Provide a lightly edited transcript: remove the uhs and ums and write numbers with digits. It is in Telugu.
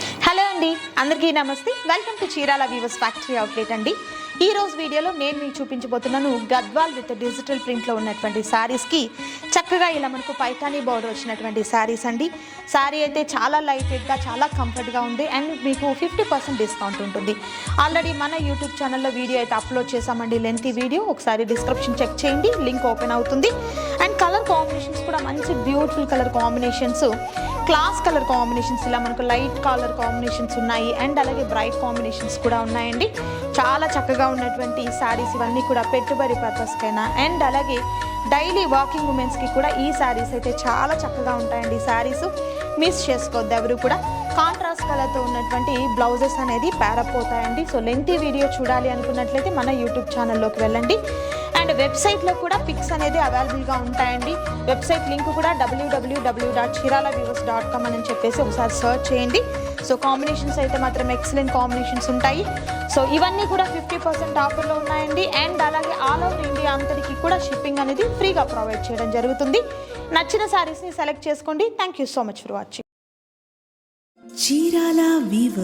హలో అండి, అందరికీ నమస్తే. Welcome to Chirala weavers factory outlet అండి. ఈ రోజు వీడియోలో నేను మీకు చూపించబోతున్నాను గద్వాల్ విత్ డిజిటల్ ప్రింట్లో ఉన్నటువంటి శారీస్కి చక్కగా ఇలా మనకు పైతానీ బోర్డర్ వచ్చినటువంటి శారీస్ అండి. శారీ అయితే చాలా లైట్ వెయిట్గా చాలా కంఫర్ట్గా ఉంది అండ్ మీకు 50% డిస్కౌంట్ ఉంటుంది. ఆల్రెడీ మన యూట్యూబ్ ఛానల్లో వీడియో అయితే అప్లోడ్ చేసామండి, లెంతీ వీడియో. ఒకసారి డిస్క్రిప్షన్ చెక్ చేయండి, లింక్ ఓపెన్ అవుతుంది. అండ్ కలర్ కాంబినేషన్స్ కూడా మంచి beautiful colour combinations, class colour combinations, ఇలా మనకు లైట్ కలర్ కాంబినేషన్స్ ఉన్నాయి అండ్ అలాగే బ్రైట్ కాంబినేషన్స్ కూడా ఉన్నాయండి. చాలా చక్కగా ఉన్నటువంటి శారీస్ ఇవన్నీ కూడా పెట్టుబడి పర్పస్కైనా అండ్ అలాగే డైలీ వాకింగ్ ఉమెన్స్కి కూడా ఈ శారీస్ అయితే చాలా చక్కగా ఉంటాయండి. శారీస్ మిస్ చేసుకోవద్దు ఎవరు కూడా. కాంట్రాస్ట్ కలర్తో ఉన్నటువంటి బ్లౌజెస్ అనేది ప్యారప్ అవుతాయండి. సో లెంతీ వీడియో చూడాలి అనుకున్నట్లయితే మన యూట్యూబ్ ఛానల్లోకి వెళ్ళండి. అండ్ వెబ్సైట్లో కూడా పిక్స్ అనేది అవైలబుల్గా ఉంటాయండి. వెబ్సైట్ లింక్ కూడా www.chiralaviewers.com అని చెప్పేసి ఒకసారి సర్చ్ చేయండి. సో కాంబినేషన్స్ అయితే మాత్రం ఎక్సలెంట్ కాంబినేషన్స్ ఉంటాయి. సో ఇవన్నీ కూడా 50% ఆఫర్లో ఉన్నాయండి. అండ్ అలాగే ఆల్ ఓవర్ ఇండియా అంతటికి కూడా షిప్పింగ్ అనేది ఫ్రీగా ప్రొవైడ్ చేయడం జరుగుతుంది. నచ్చిన శారీస్ని సెలెక్ట్ చేసుకోండి. Thank you so much for watching. Chirala weavers.